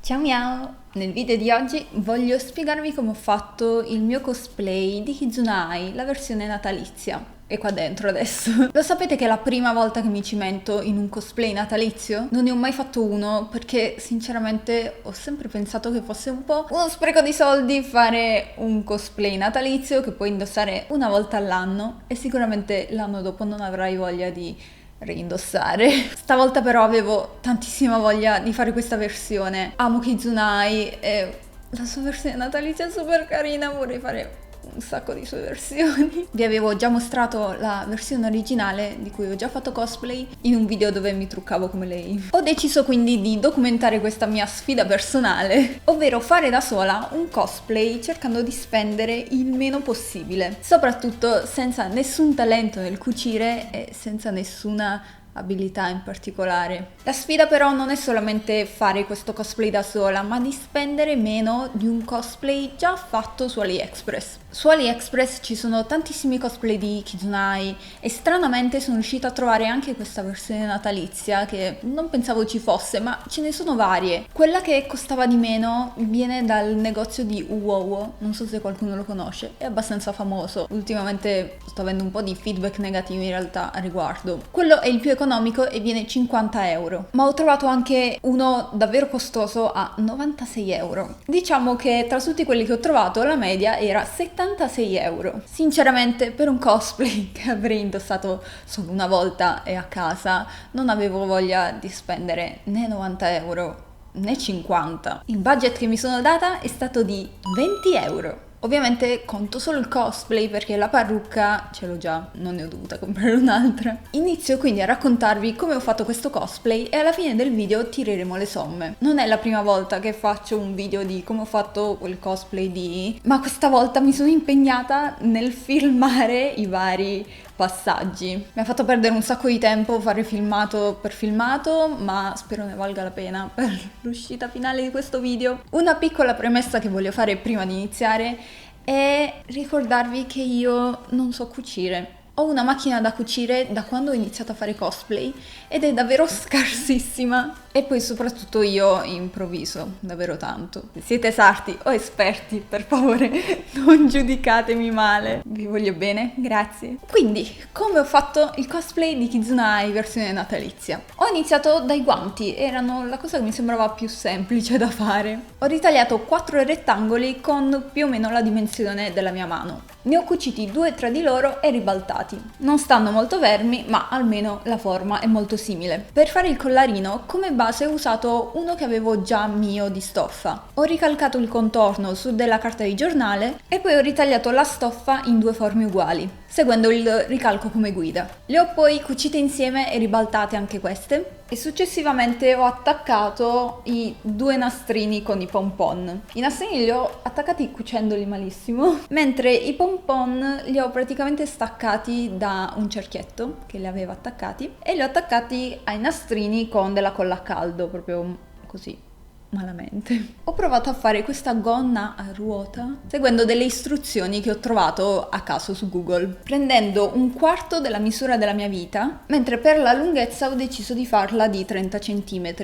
Ciao miao! Nel video di oggi voglio spiegarvi come ho fatto il mio cosplay di Kizuna-ai, la versione natalizia. E qua dentro adesso. Lo sapete che è la prima volta che mi cimento in un cosplay natalizio? Non ne ho mai fatto uno perché sinceramente ho sempre pensato che fosse un po' uno spreco di soldi fare un cosplay natalizio che puoi indossare una volta all'anno e sicuramente l'anno dopo non avrai voglia di reindossare. Stavolta però avevo tantissima voglia di fare questa versione. Amo Kizuna-ai e la sua versione natalizia è super carina, vorrei fare un sacco di sue versioni. Vi avevo già mostrato la versione originale di cui ho già fatto cosplay in un video dove mi truccavo come lei. Ho deciso quindi di documentare questa mia sfida personale, ovvero fare da sola un cosplay cercando di spendere il meno possibile, soprattutto senza nessun talento nel cucire e senza nessuna abilità in particolare. La sfida però non è solamente fare questo cosplay da sola, ma di spendere meno di un cosplay già fatto su AliExpress. Su AliExpress ci sono tantissimi cosplay di Kizuna-ai e stranamente sono riuscita a trovare anche questa versione natalizia che non pensavo ci fosse, ma ce ne sono varie. Quella che costava di meno viene dal negozio di Uwowo, non so se qualcuno lo conosce, è abbastanza famoso. Ultimamente sto avendo un po' di feedback negativi in realtà a riguardo. Quello è il più economico e viene 50 euro, ma ho trovato anche uno davvero costoso a 96 euro. Diciamo che tra tutti quelli che ho trovato la media era 76 euro. Sinceramente per un cosplay che avrei indossato solo una volta e a casa non avevo voglia di spendere né 90 euro né 50. Il budget che mi sono data è stato di 20 euro. Ovviamente conto solo il cosplay perché la parrucca ce l'ho già, non ne ho dovuta comprare un'altra. Inizio quindi a raccontarvi come ho fatto questo cosplay e alla fine del video tireremo le somme. Non è la prima volta che faccio un video di come ho fatto quel cosplay di... ma questa volta mi sono impegnata nel filmare i vari passaggi. Mi ha fatto perdere un sacco di tempo fare filmato per filmato, ma spero ne valga la pena per l'uscita finale di questo video. Una piccola premessa che voglio fare prima di iniziare è ricordarvi che io non so cucire. Ho una macchina da cucire da quando ho iniziato a fare cosplay ed è davvero scarsissima. E poi soprattutto io improvviso davvero tanto. Se siete sarti o esperti, per favore non giudicatemi male. Vi voglio bene, grazie. Quindi, come ho fatto il cosplay di Kizuna-ai versione natalizia? Ho iniziato dai guanti, erano la cosa che mi sembrava più semplice da fare. Ho ritagliato 4 rettangoli con più o meno la dimensione della mia mano. Ne ho cuciti 2 tra di loro e ribaltati. Non stanno molto fermi, ma almeno la forma è molto simile. Per fare il collarino, come base ho usato uno che avevo già mio di stoffa. Ho ricalcato il contorno su della carta di giornale e poi ho ritagliato la stoffa in 2 forme uguali, seguendo il ricalco come guida. Le ho poi cucite insieme e ribaltate anche queste e successivamente ho attaccato i 2 nastrini con i pompon. I nastrini li ho attaccati cucendoli malissimo, mentre i pompon li ho praticamente staccati da un cerchietto che li aveva attaccati e li ho attaccati ai nastrini con della colla a caldo, proprio così. Malamente. Ho provato a fare questa gonna a ruota seguendo delle istruzioni che ho trovato a caso su Google, prendendo un quarto della misura della mia vita, mentre per la lunghezza ho deciso di farla di 30 cm.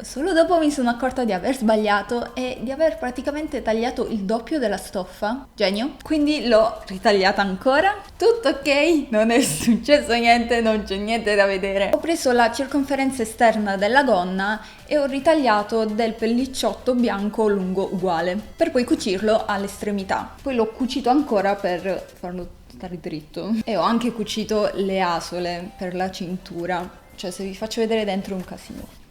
Solo dopo mi sono accorta di aver sbagliato e di aver praticamente tagliato il doppio della stoffa. Genio. Quindi l'ho ritagliata ancora. Tutto ok, non è successo niente, non c'è niente da vedere. Ho preso la circonferenza esterna della gonna e ho ritagliato del pellicciotto bianco lungo uguale, per poi cucirlo all'estremità. Poi l'ho cucito ancora per farlo stare dritto. E ho anche cucito le asole per la cintura. Cioè, se vi faccio vedere dentro è un casino.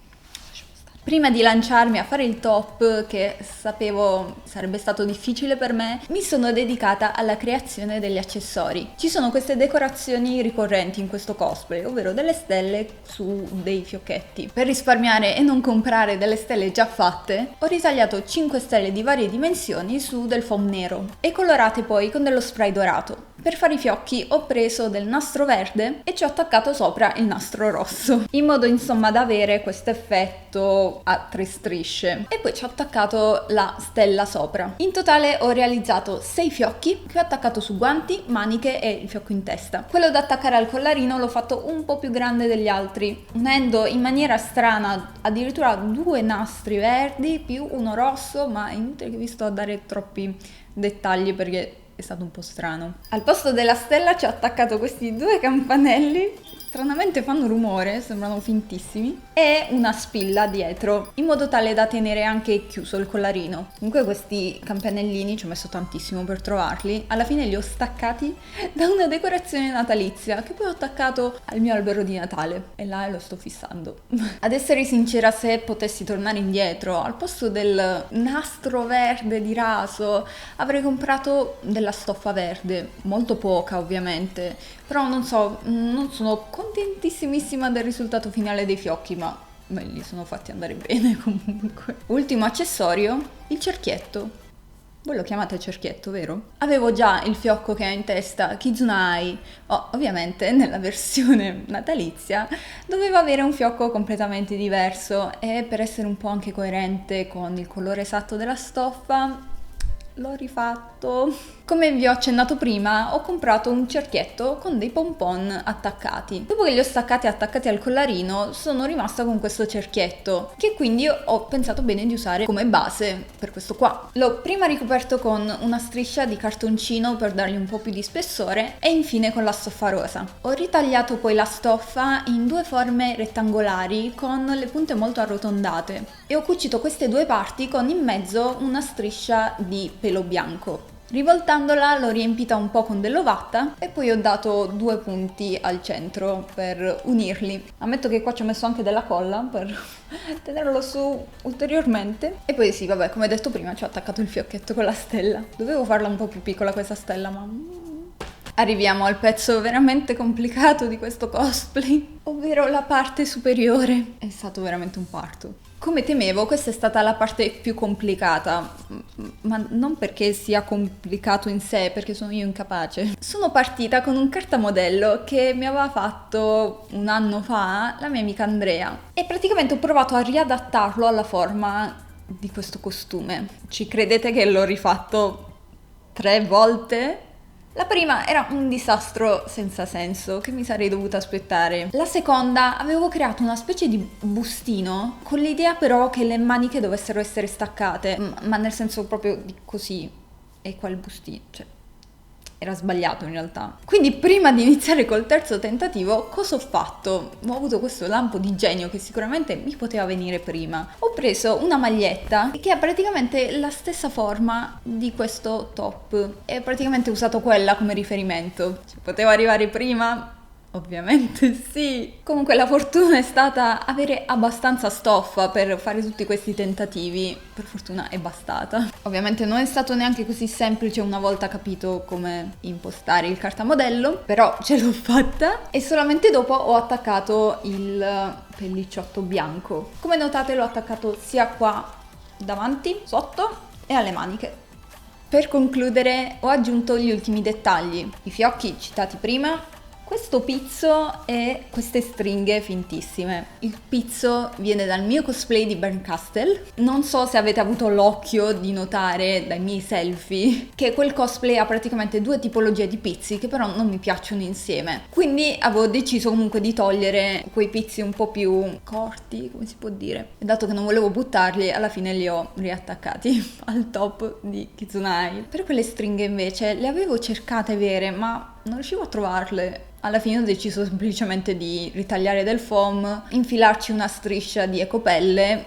Prima di lanciarmi a fare il top, che sapevo sarebbe stato difficile per me, mi sono dedicata alla creazione degli accessori. Ci sono queste decorazioni ricorrenti in questo cosplay, ovvero delle stelle su dei fiocchetti. Per risparmiare e non comprare delle stelle già fatte, ho ritagliato 5 stelle di varie dimensioni su del foam nero e colorate poi con dello spray dorato. Per fare i fiocchi ho preso del nastro verde e ci ho attaccato sopra il nastro rosso, in modo insomma da avere questo effetto a 3 strisce, e poi ci ho attaccato la stella sopra. In totale ho realizzato 6 fiocchi che ho attaccato su guanti, maniche e il fiocco in testa. Quello da attaccare al collarino l'ho fatto un po' più grande degli altri, unendo in maniera strana addirittura 2 nastri verdi più uno rosso, ma è inutile che vi sto a dare troppi dettagli perché è stato un po' strano. Al posto della stella ci ho attaccato questi 2 campanelli, stranamente fanno rumore, sembrano fintissimi, e una spilla dietro, in modo tale da tenere anche chiuso il collarino. Comunque questi campanellini ci ho messo tantissimo per trovarli, alla fine li ho staccati da una decorazione natalizia che poi ho attaccato al mio albero di Natale, e là lo sto fissando. Ad essere sincera, se potessi tornare indietro, al posto del nastro verde di raso avrei comprato della stoffa verde, molto poca ovviamente, però non so, non sono contentissimissima del risultato finale dei fiocchi, ma me li sono fatti andare bene comunque. Ultimo accessorio, il cerchietto. Voi lo chiamate cerchietto, vero? Avevo già il fiocco che ha in testa Kizunai, ovviamente nella versione natalizia doveva avere un fiocco completamente diverso, e per essere un po' anche coerente con il colore esatto della stoffa l'ho rifatto. Come vi ho accennato prima, ho comprato un cerchietto con dei pompon attaccati. Dopo che li ho staccati e attaccati al collarino, sono rimasta con questo cerchietto, che quindi ho pensato bene di usare come base per questo qua. L'ho prima ricoperto con una striscia di cartoncino per dargli un po' più di spessore, e infine con la stoffa rosa. Ho ritagliato poi la stoffa in 2 forme rettangolari con le punte molto arrotondate, e ho cucito queste 2 parti con in mezzo una striscia di pelo bianco. Rivoltandola l'ho riempita un po' con dell'ovatta e poi ho dato 2 punti al centro per unirli. Ammetto che qua ci ho messo anche della colla per tenerlo su ulteriormente. E poi sì, vabbè, come detto prima, ci ho attaccato il fiocchetto con la stella. Dovevo farla un po' più piccola questa stella, ma... Arriviamo al pezzo veramente complicato di questo cosplay, ovvero la parte superiore. È stato veramente un parto. Come temevo, questa è stata la parte più complicata, ma non perché sia complicato in sé, perché sono io incapace. Sono partita con un cartamodello che mi aveva fatto un anno fa la mia amica Andrea, e praticamente ho provato a riadattarlo alla forma di questo costume. Ci credete che l'ho rifatto 3 volte? La prima era un disastro senza senso che mi sarei dovuta aspettare. La seconda avevo creato una specie di bustino con l'idea però che le maniche dovessero essere staccate, ma nel senso proprio di così. E qua il bustino, cioè era sbagliato in realtà. Quindi prima di iniziare col terzo tentativo, cosa ho fatto? Ho avuto questo lampo di genio che sicuramente mi poteva venire prima. Ho preso una maglietta che ha praticamente la stessa forma di questo top e praticamente ho usato quella come riferimento. Ci poteva arrivare prima? Ovviamente sì. Comunque la fortuna è stata avere abbastanza stoffa per fare tutti questi tentativi. Per fortuna è bastata. Ovviamente non è stato neanche così semplice una volta capito come impostare il cartamodello, però ce l'ho fatta e solamente dopo ho attaccato il pellicciotto bianco. Come notate l'ho attaccato sia qua davanti, sotto e alle maniche. Per concludere ho aggiunto gli ultimi dettagli. I fiocchi citati prima, questo pizzo e queste stringhe fintissime. Il pizzo viene dal mio cosplay di Berncastel. Non so se avete avuto l'occhio di notare dai miei selfie che quel cosplay ha praticamente 2 tipologie di pizzi che però non mi piacciono insieme. Quindi avevo deciso comunque di togliere quei pizzi un po' più corti, come si può dire. E dato che non volevo buttarli, alla fine li ho riattaccati al top di Kizunai. Per quelle stringhe invece le avevo cercate vere, ma non riuscivo a trovarle. Alla fine ho deciso semplicemente di ritagliare del foam, infilarci una striscia di ecopelle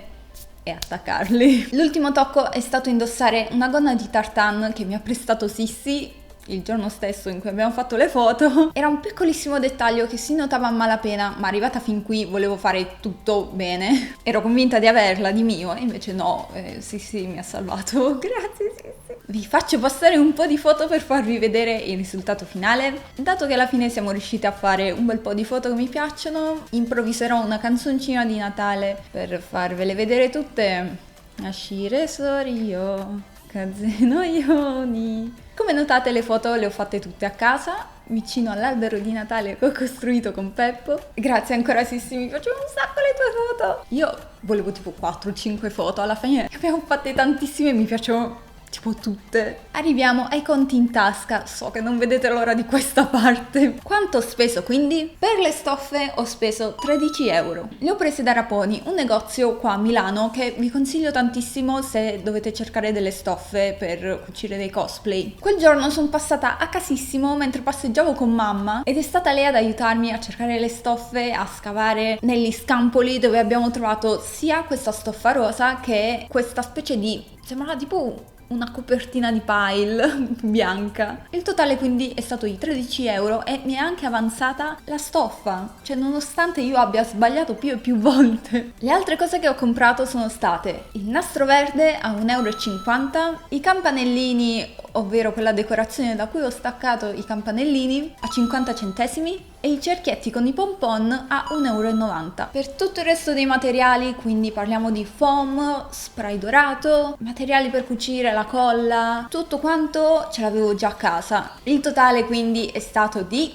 e attaccarli. L'ultimo tocco è stato indossare una gonna di tartan che mi ha prestato Sissi il giorno stesso in cui abbiamo fatto le foto. Era un piccolissimo dettaglio che si notava a malapena, ma arrivata fin qui volevo fare tutto bene. Ero convinta di averla di mio e invece no, Sissi mi ha salvato. Grazie Sissi. Vi faccio passare un po' di foto per farvi vedere il risultato finale. Dato che alla fine siamo riusciti a fare un bel po' di foto che mi piacciono, improvviserò una canzoncina di Natale per farvele vedere tutte. Ashire Sorio Cazzenoioni. Come notate le foto le ho fatte tutte a casa, vicino all'albero di Natale che ho costruito con Peppo. Grazie ancora Sissi, mi piacciono un sacco le tue foto. Io volevo tipo 4-5 foto, alla fine ne abbiamo fatte tantissime e mi piacciono tipo tutte. Arriviamo ai conti in tasca, so che non vedete l'ora di questa parte. Quanto ho speso quindi? Per le stoffe ho speso 13 euro. Le ho prese da Raponi, un negozio qua a Milano che vi consiglio tantissimo se dovete cercare delle stoffe per cucire dei cosplay. Quel giorno sono passata a casissimo mentre passeggiavo con mamma ed è stata lei ad aiutarmi a cercare le stoffe, a scavare negli scampoli dove abbiamo trovato sia questa stoffa rosa che questa specie di, sembrava tipo una copertina di pile bianca. Il totale quindi è stato di 13 euro e mi è anche avanzata la stoffa, cioè nonostante io abbia sbagliato più e più volte. Le altre cose che ho comprato sono state il nastro verde a 1,50 euro, i campanellini, ovvero quella decorazione da cui ho staccato i campanellini, a 50 centesimi e i cerchietti con i pompon a 1,90 euro. Per tutto il resto dei materiali, quindi parliamo di foam, spray dorato, materiali per cucire, la colla, tutto quanto ce l'avevo già a casa. Il totale quindi è stato di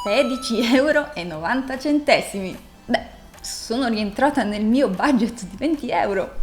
16,90 euro. Beh, sono rientrata nel mio budget di 20 euro.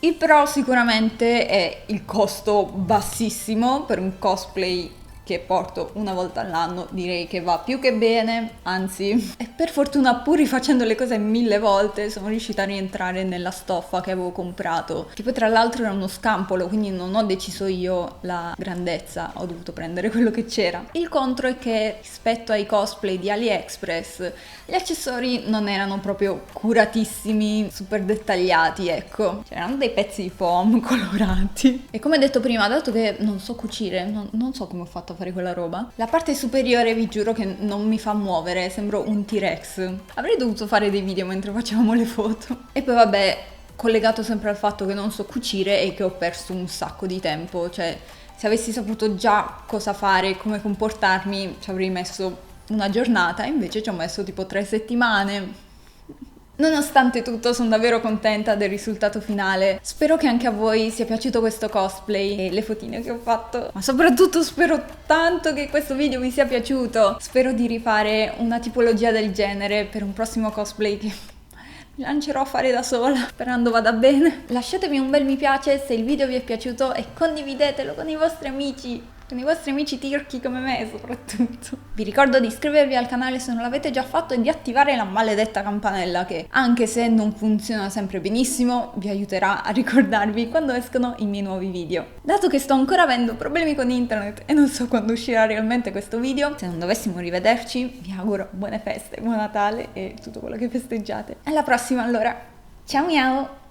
Il pro sicuramente è il costo bassissimo per un cosplay che porto una volta all'anno, direi che va più che bene, anzi, e per fortuna pur rifacendo le cose 1000 volte sono riuscita a rientrare nella stoffa che avevo comprato, che poi tra l'altro era uno scampolo, quindi non ho deciso io la grandezza, ho dovuto prendere quello che c'era. Il contro è che rispetto ai cosplay di AliExpress gli accessori non erano proprio curatissimi, super dettagliati, ecco, c'erano dei pezzi di foam colorati. E come detto prima, dato che non so cucire, non so come ho fatto a fare quella roba, la parte superiore vi giuro che non mi fa muovere, sembro un T-Rex. Avrei dovuto fare dei video mentre facevamo le foto. E poi vabbè, collegato sempre al fatto che non so cucire e che ho perso un sacco di tempo, cioè se avessi saputo già cosa fare e come comportarmi ci avrei messo una giornata, invece ci ho messo tipo 3 settimane. Nonostante tutto sono davvero contenta del risultato finale, spero che anche a voi sia piaciuto questo cosplay e le fotine che ho fatto, ma soprattutto spero tanto che questo video vi sia piaciuto, spero di rifare una tipologia del genere per un prossimo cosplay che mi lancerò a fare da sola, sperando vada bene. Lasciatemi un bel mi piace se il video vi è piaciuto e condividetelo con i vostri amici tirchi come me soprattutto. Vi ricordo di iscrivervi al canale se non l'avete già fatto e di attivare la maledetta campanella che, anche se non funziona sempre benissimo, vi aiuterà a ricordarvi quando escono i miei nuovi video. Dato che sto ancora avendo problemi con internet e non so quando uscirà realmente questo video, se non dovessimo rivederci, vi auguro buone feste, buon Natale e tutto quello che festeggiate. Alla prossima allora, ciao miau!